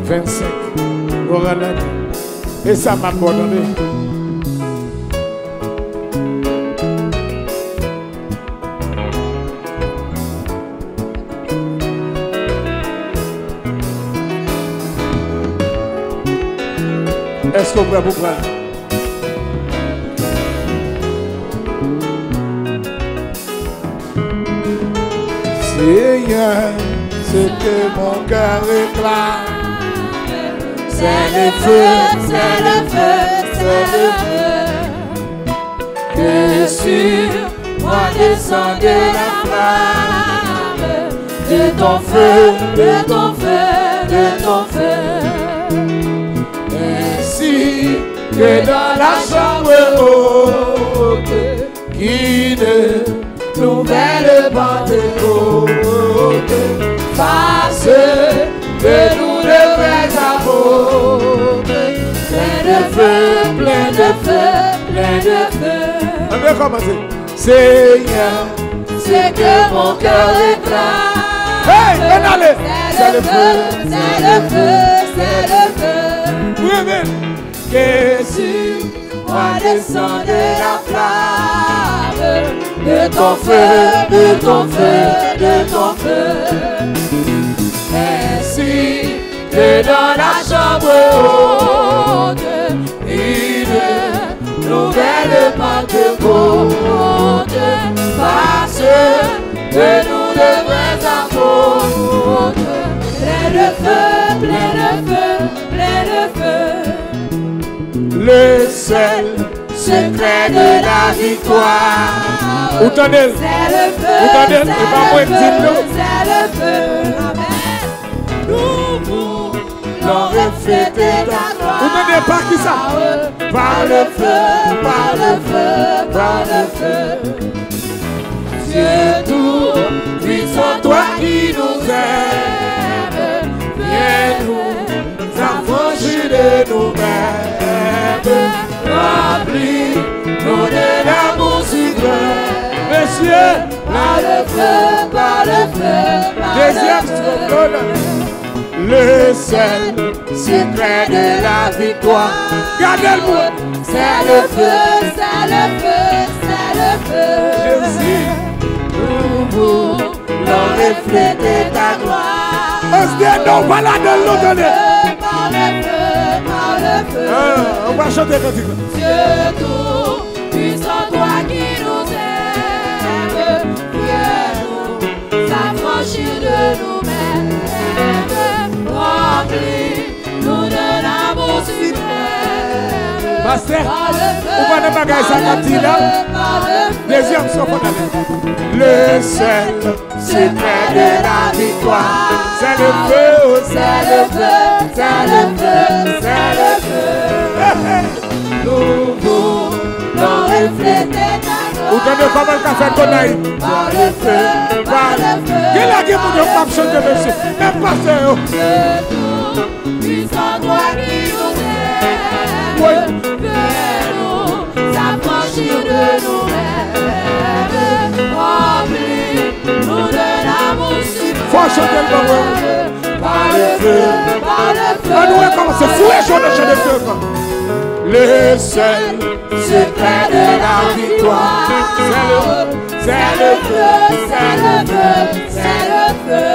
25. Et ça m'a pardonné. Est-ce que vous pouvez vous prendre? Seigneur, ce que mon cœur réclame, c'est le feu, c'est le feu, c'est le feu. Que sur moi descend de la flamme, de ton feu, de ton feu, de ton feu. Ainsi que dans la chambre haute, qui de nouvelle Pentecôte, fasse de nous de vrais apôtres, plein de feu, plein de feu, plein de feu. On va commencer. Seigneur, c'est que mon cœur réclame. Hey, allez, c'est le feu, c'est le feu, c'est le feu. Oui, oui. Que sur moi descend de la flamme, de ton feu, de ton feu, de ton feu. Ainsi que dans la chambre haute, une nouvelle Pentecôte, fasse de nous de vrais apôtres, plein de feu, plein de feu, plein de feu. Le seul secret de la victoire, c'est le feu, c'est le feu, amen. Nous voulons refléter ta gloire. Vous n'entendez pas qui ça? Par le feu, par le feu, par le feu. Dieu tout puissant, toi qui nous aimes, viens nous affranchir de nous-mêmes. Remplis-nous de l'amour suprême. Messieurs, par le feu, par le feu, par deuxième le feu. Le seul secret de la victoire, gardez-le, c'est le feu, c'est le feu, c'est le feu. Jésus, nous voulons refléter ta gloire. On se dit non, voilà de l'autre. Par le feu, par le feu. On va chanter quand il Dieu tout puissant, toi qui nous aimes, viens nous affranchir de nous-mêmes. Remplis-nous de l'amour suprême. Pasteur, on va ne pas gagner ça quand il a. Deuxième son qu'on a. Le seul secret de la victoire, c'est le feu, c'est le feu, c'est le feu, c'est le feu. Nous voulons refléter ta gloire. Vous donnez comment qu'a fait ton aïe? Par le feu, par le feu. Quel a dit pour ne pas chanter, monsieur? Même pasteur. Puissant toi qui nous aimes, viens nous s'affranchir de nous-mêmes. Remplis-nous de l'amour suprême. Faut chanter le bon. Par le feu, par le feu. On nous recommence, fouet sur le chant de feu. Le seul secret de la victoire, c'est le feu, c'est le feu, c'est le feu.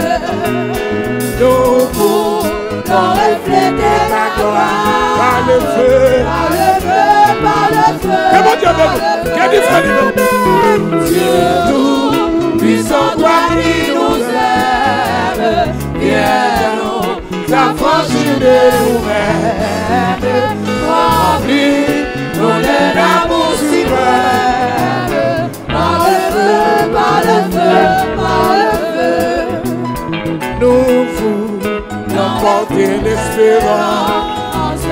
Nous voulons refléter ta gloire. Par le feu, par le feu, par le feu. Que mon Dieu m'aime, que Dieu m'aime. Dieu tout puissant, toi qui nous aimes, viens nous affranchir de nous-mêmes. Remplis-nous de l'amour suprême. Par le feu, par le feu, par le feu. Nous voulons porter l'espérance.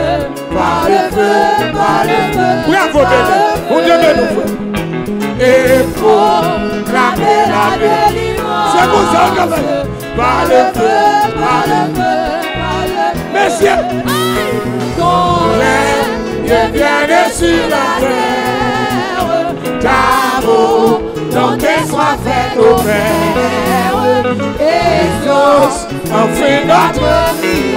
Par le feu, par le feu. Oui, à vos bébés, on Dieu de nous. Et proclamer la délivrance. C'est pour ça qu'on fait. Par le feu, par le feu, par le feu. Messieurs, ton règne vienne sur la terre. Ta volonté soit faite au Père. Exauce enfin notre vie.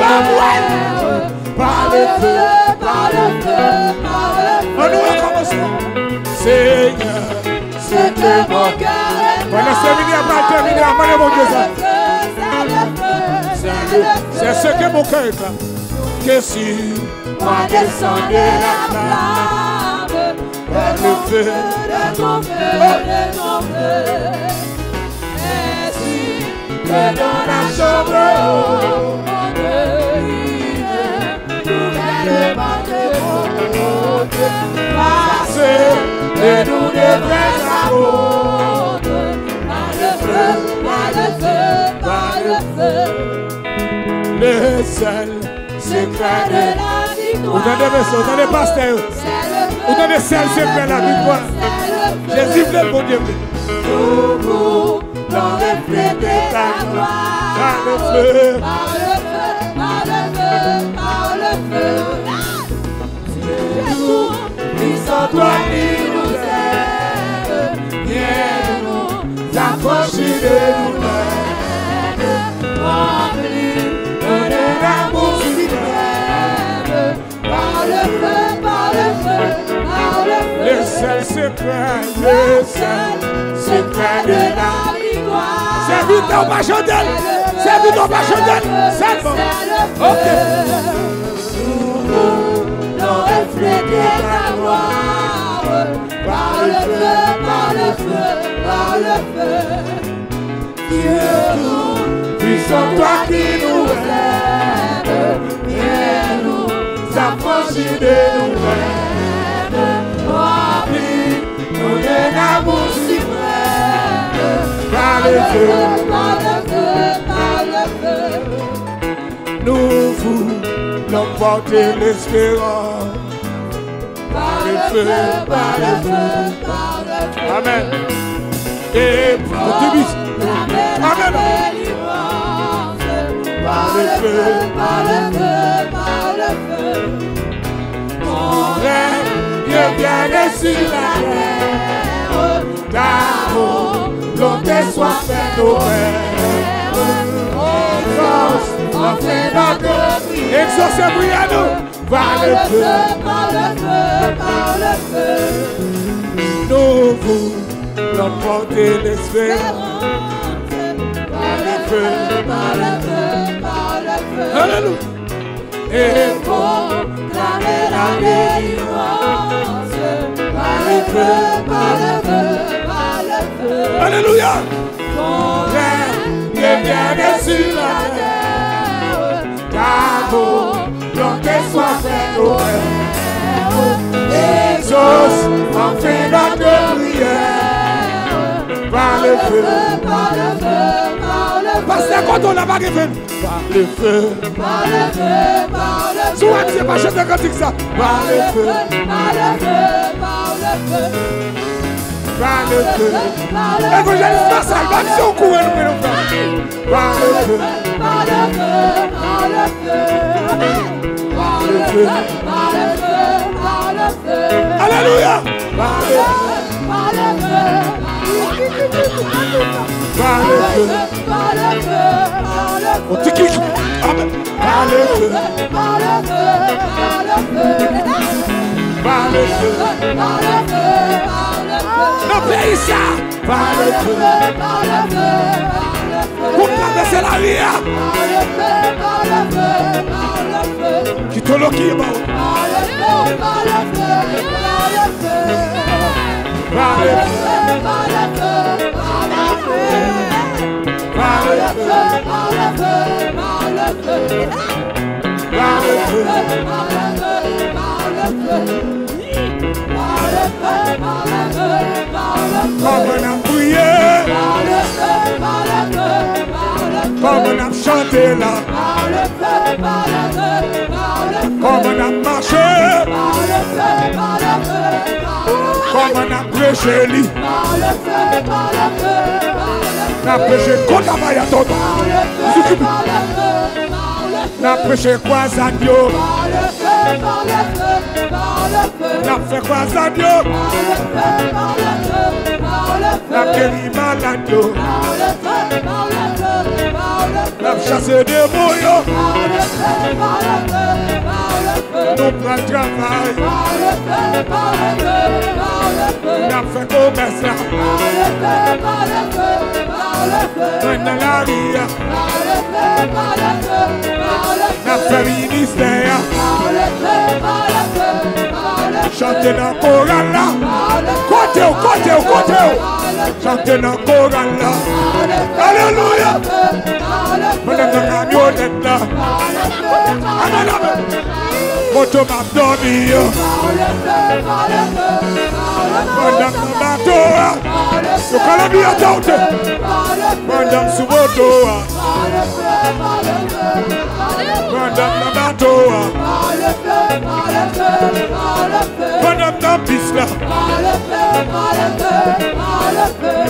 ça. C'est ce que mon cœur clame. Que si moi descends de la flamme, le feu de ton feu, de ton feu. Et si que dans la chambre haute, nouvellement de monde, passer de nous de vrais amours, par le feu, par le feu, par le feu. Le seul secret de la victoire. Vous entendez pasteur? Vous entendez seul secret de la victoire? Jésus veut pour Dieu. Nous l'on refléter ta gloire. Par le feu, par le feu, par le feu, par le feu. Dieu, puissant toi qui nous aime, viens nous approcher de nous-mêmes. Remplis de l'amour suprême, par le feu, par le feu, par le feu. Le seul secret de la victoire. C'est vite, on va chanter. C'est vite, on va chanter. C'est bon. Ok. Nous l'on refléter ta gloire, par le feu, par le feu, par le feu. Dieu nous, puissant toi qui nous aime, viens nous approcher de nous-mêmes, remplis nous de l'amour suprême, par le feu, par le feu, par le feu. Nous voulons porter l'espérance, par le feu, par le feu, par le feu. Amen. Et pour te bis. Amen. Par le feu, par le feu, par le feu. Mon rêve, Dieu vient sur la terre. D'amour, l'onté soit fait nos rêves. Exauce, enfin notre prière. Exauce, prière nous. Par le feu, par le feu, par le feu. Nous voulons porter l'espérance. Par le feu, par le feu, par le feu. Alléluia. Et proclamer la délivrance. Par le feu, par le feu, par le feu. Alléluia. Ton règne devient sur la terre. D'amour, l'onté soit faite au rêve. Exauce, enfin notre prière. Par le feu, par le feu, par le feu. Parce que quand on n'a pas fait, par le feu, par le feu, par le feu. Souvent, c'est pas chanter comme ça. Par le feu, par le feu, par le feu. Par le feu, évangéliste Marcel, même si on court, nous pouvons faire. Par le feu, par le feu, par le feu. Par le feu, par le feu, par le feu. Alléluia. Par le feu, par le feu. Par le feu, par le feu, par le feu. Amen. Par le feu, par le feu, par le feu. Par le feu, par le feu, par le feu. Non, pays ça. Par le feu, par le feu, par le feu. Pour traverser la rivière. Par le feu, par le feu, par le feu. Qui te le qui est mort. Par le feu, par le feu, par le feu. Par le feu, par le feu, par le feu. Par le feu, par le feu, par le feu. Par le feu, par le feu, par le feu. Par le feu, par le feu, par le feu. Comme on a prié. Par le feu, par le feu, par le feu. Comme on a chanté là. Par le feu, par le feu, par le feu. Comme on a marché. Par le feu, par le feu, par le feu. Comme on a prêché lui. Par le feu, par le feu, par le feu. On a prêché contre la maille à ton. Par le feu, par le feu, par le feu. On a prêché quoi ça Dieu. Par le feu, par le feu, par le feu. On a fait quoi ça Dieu. Par le feu, par le feu, par le feu. On a guéri malade Dieu. Par le feu, par le feu, par le feu. La chasser des moyens. Nous prenons le travail. Nous fait commerce là. Dans la rue. Nous fait ministère. Chantez dans le choral là. Côté. Chantez dans le choral là. Alléluia. Pendant que camionnette là. Amen, amen. Moto m'a dormi. Pendant que bateau. Le Colombie a tauté. Pendant que sous moto. Pendant que bateau. Pendant que piste là.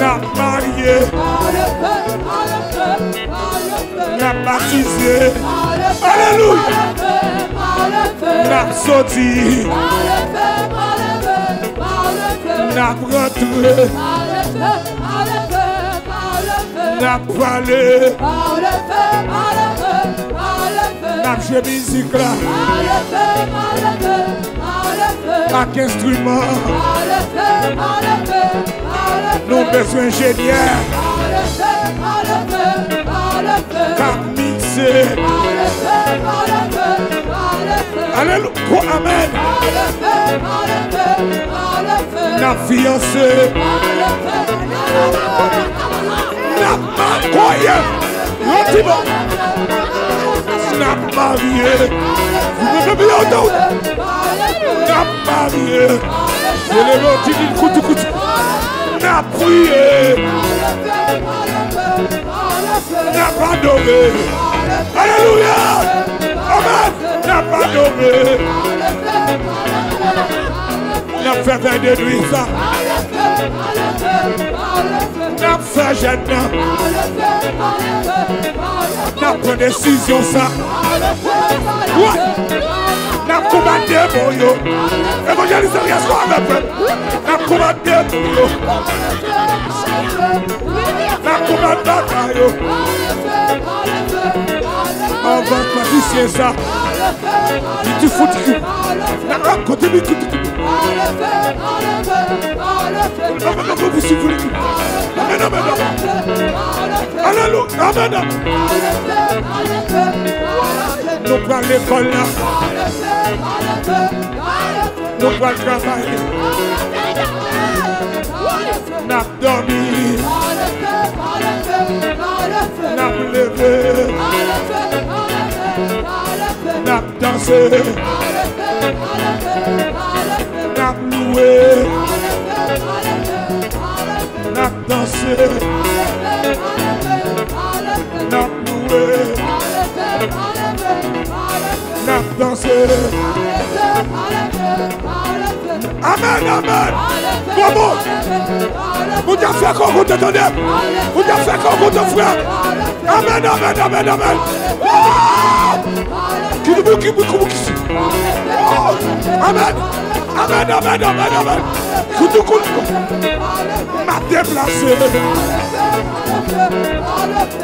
La mariée. La baptisée. Alléluia. La sortie. La rentrée. La parlée. La musique là. Chaque instrument. Nous besoin ingénieurs. Cap mixé. Alléluia. Amen. La fiancée. La mariée. La mariée. Vous me bien entendre. La mariée. C'est le nom qui dit coutou. La prière. La adoré. Alléluia. Amen. La adoré. La fête de nuit ça. La fête jeune. La prendre décision ça. Ouais. La combattre pour yo. Évangéliste rien soit avec eux. La combattre pour yo. La combattre bataille. On va pratiquer ça. Tu fous du cul. La côté du cul. Alléluia. Amen. Nous prenons l'école là. Nous prenons le travail. Nous avons dormi. Nous avons levé. Nous avons dansé. Nous avons loué. Nous avons dansé. Nous avons loué. Nous avons dansé. Amen, amen. Bravo. Vous avez fait quoi vous t'entendez? Vous avez fait quoi vous ton frère? Amen, amen, amen, amen. Amen. Amen, amen, amen, amen. M'a déplacé.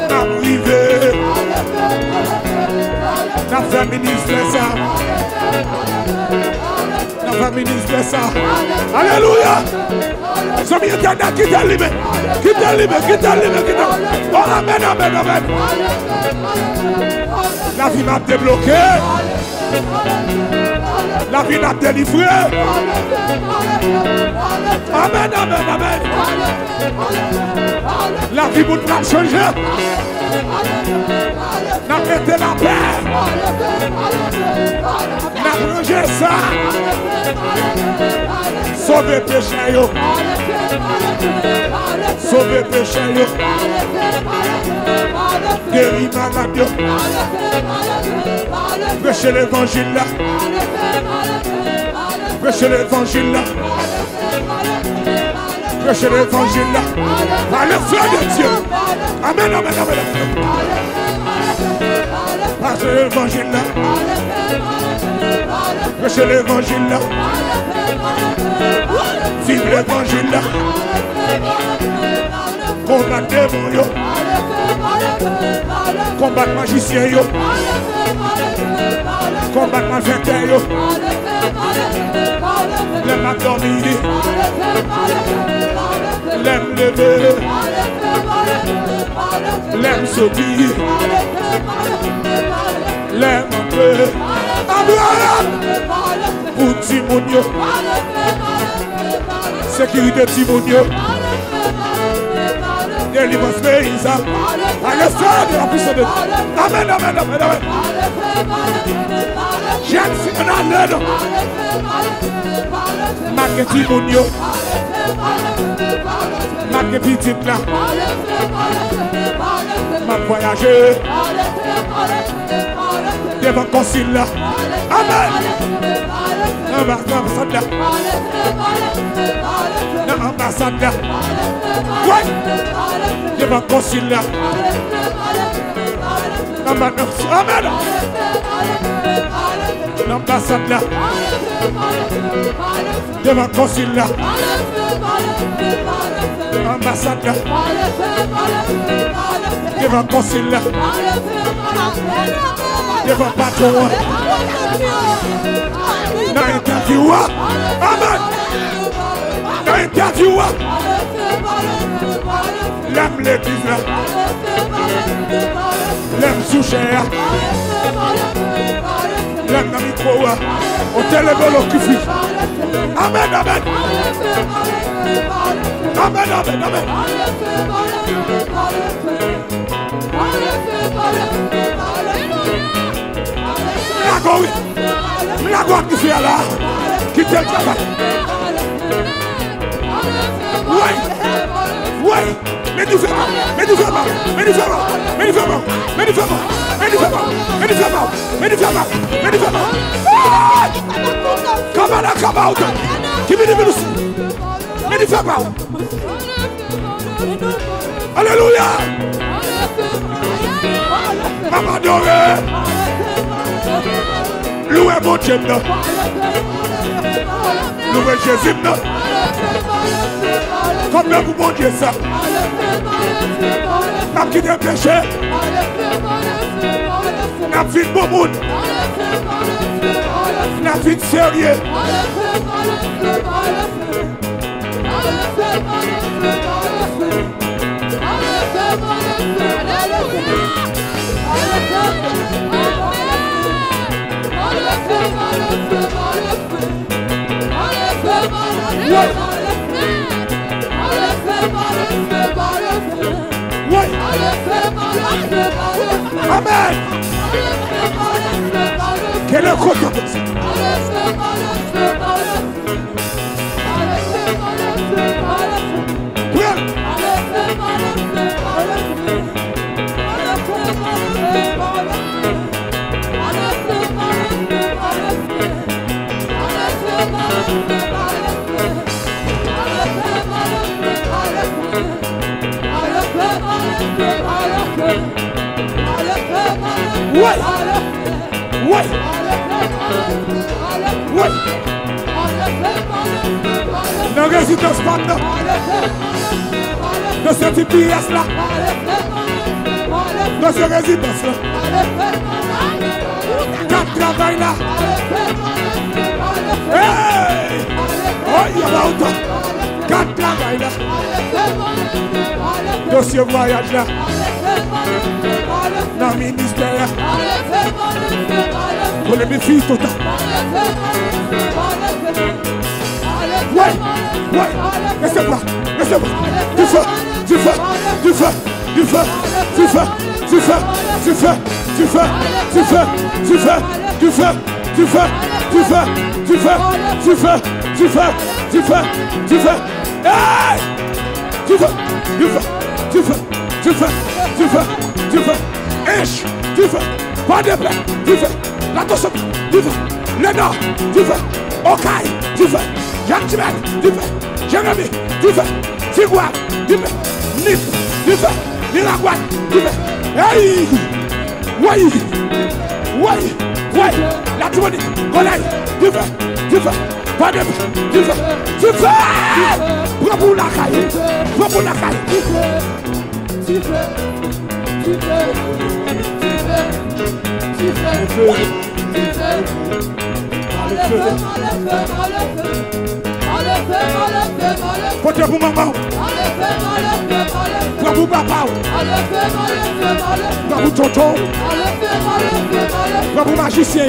M'a privé. M'a fait ministre ça. M'a fait ministre ça. Alléluia. Somme éternel qui t'a libéré. Qui t'a libéré, qui t'a libéré, qui t'a. Oh, amen, amen, amen. La vie m'a débloqué. La vie m'a délivré. Amen, amen, amen. La vie m'a changé. N'a pété la paix. N'a rangé ça. Sauver péché yo. Sauver péché yo. Guérir malade yo. Prêcher l'évangile là. Prêcher l'évangile là. Prêcher l'évangile là. Par le feu de Dieu. Amen, amen, amen. Prêcher l'évangile là. Prêcher l'évangile là. Vive l'évangile là. Combattre mon yo. Combattre magicien yo. Combattre malfaiteur yo. L'aime à dormir. L'aime lever. L'aime sauter. L'aime entrer. Abraham. Pour Timonio. Sécurité Timonio. Délivrance Méisa. À l'effet de la puissance de Dieu. Amen, amen, amen, amen. J'aime Fernando. Marque Timonio. Marque petite là. M'a voyagé. Devant concile là. Amen. Ambassade là. Ambassade là. Ouais. Devant concile là. Amen. L'ambassade là. Devant concile là. Ambassade là. Devant concile là. Devant patron. Dans l'interview. Amen. Dans l'interview. L'aime l'église là. L'aime sous cher. L'aime dans le micro. Au téléphone au kifi. Amen, amen. Amen, amen, amen. La gloire qui fait là. Qui te le travail. Ouais. Ouais. Mais nous faisons. Mais nous faisons. Mais nous faisons. Mais nous faisons. Mais nous faisons. Mais nous faisons. Mais nous faisons. Mais nous faisons. Mais nous faisons. Come on, come out. Give me the minutes. Mais nous faisons. Alléluia. Maman adoré. Louez mon Dieu. Louez Jésus. Comme vous mon Dieu ça. N'a pas quitté le péché. N'a pas fait de bon monde. N'a pas fait de sérieux. Amen. Quel est le côté de ça? Ouais. Ouais. Ouais. Dans la résidence là. Dans cette pièce là. Dans cette résidence là. Quatre travail là. Hey! Oh, il y a là autant. Quatre travail là. Dossier voyage là. Dans le ministère. Pour les défis total. Ouais, ouais, laissez-moi, laissez-moi. Du feu, du feu, du feu, du feu, du feu, du feu, du feu, du feu, du feu, du feu, du feu, du feu, du feu, du feu, du feu, du feu, du feu, du feu, hey! Du feu, du feu, du feu, du feu, du feu, du feu, Ish, du feu, pas de paix, du feu, la tosse, du feu, le nord, du feu, Okaï, du feu, Jean-Timel, du feu, Jérémy, du feu, Tigouane, du feu, Nip, du feu, Niragouane, du feu, hey! Ouais, ouais, ouais, la Timonie, Golaï, du feu, pas de paix, du feu, prends pour la caille, prends pour la caille, du feu, Portez pour maman. Pour vous papa. Pour vous tonton. Pour vous magicien.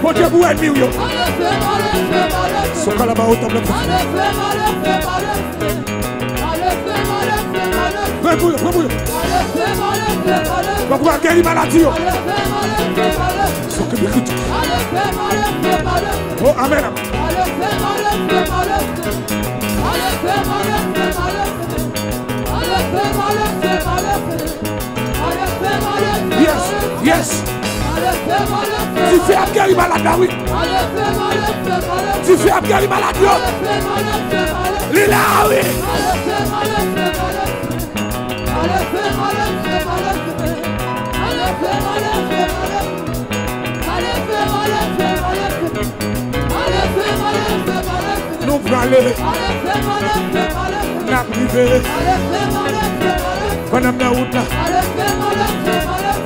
Portez pour ennemi. Ce qu'on a là-bas au tableau. Pour vous guérir maladie. Oh, amen. Yes, yes. Tu fais un guérir malade, oui. Tu fais un guérir malade, oui. Lila, oui. Nous pouvons aller. N'a privé. Madame Naouta.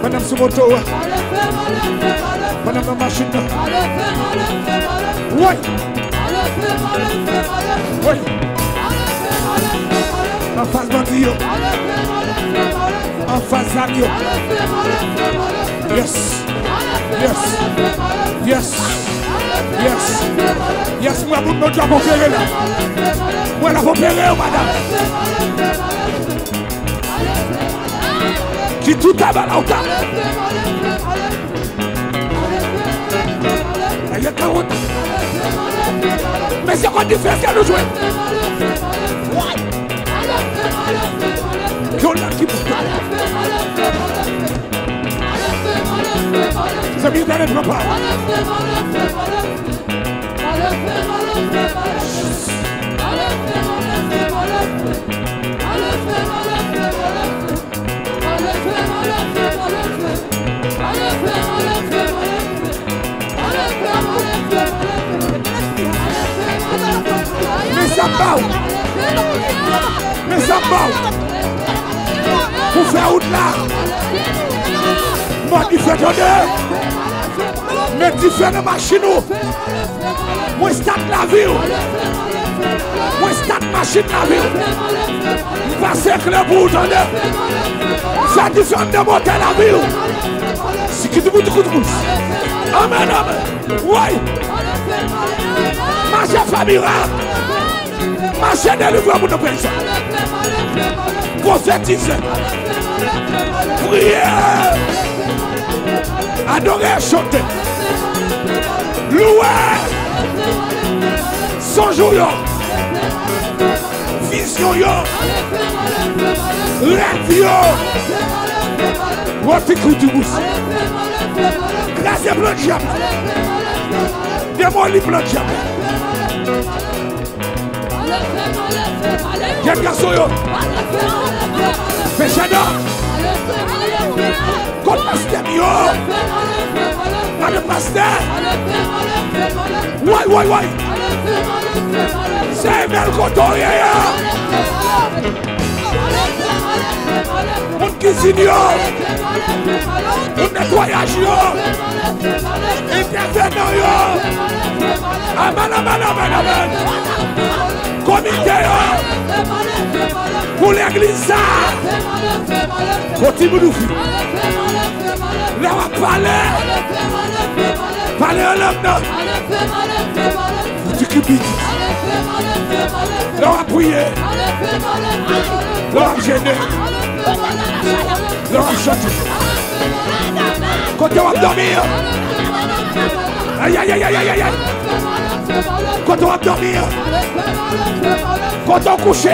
Madame Sumoto. Madame la machine. Oui. Oui. En face bandit. En face Zagio. Yes. Yes. Yes. Yes. Yes, moi, vous me dites à opérer là. Moi, la opérer, madame. Qui tout a mal à l'autre. Il y a 40. Mais c'est quoi tu fais qu'elle nous joue? C'est bien d'aller préparer. Mais ça parle. Mais ça parle. Pour faire au-delà. Moi qui fais tonnerre. Mais tu fais de machine. Moi stade la ville. Moi stade machine la ville. Passer que le bout tonnerre. Ça différent de monter la ville. Si qui te bout de coup de pouce. Amen, amen. Oui. Marche famille. Marche délivre pour nos personnes. Prophétiser. Prier. Adorer, chanter. Louer. Songeons yo. Vision yo. Rêve yo. Votre coup de bouche. Grâce à blanc de diable. Démoli blanc de diable. Quel garçon yo. Péchador. Contre pasteur yo. Pas de pasteur. Ouais, ouais, ouais. C'est bel coton ya. Mon cuisine yo. Mon nettoyage yo. Intervenant yo. Amen, amen, amen, amen. Comité yo. Pour l'église ça. Continue nous faire. Là on va parler. Parler en langue. Tu qui pique. Là on va prier. Là on va gêner. Là on va chanter. Quand on va dormir. Aïe aïe aïe aïe aïe aïe. Quand on va dormir. Quand on couche.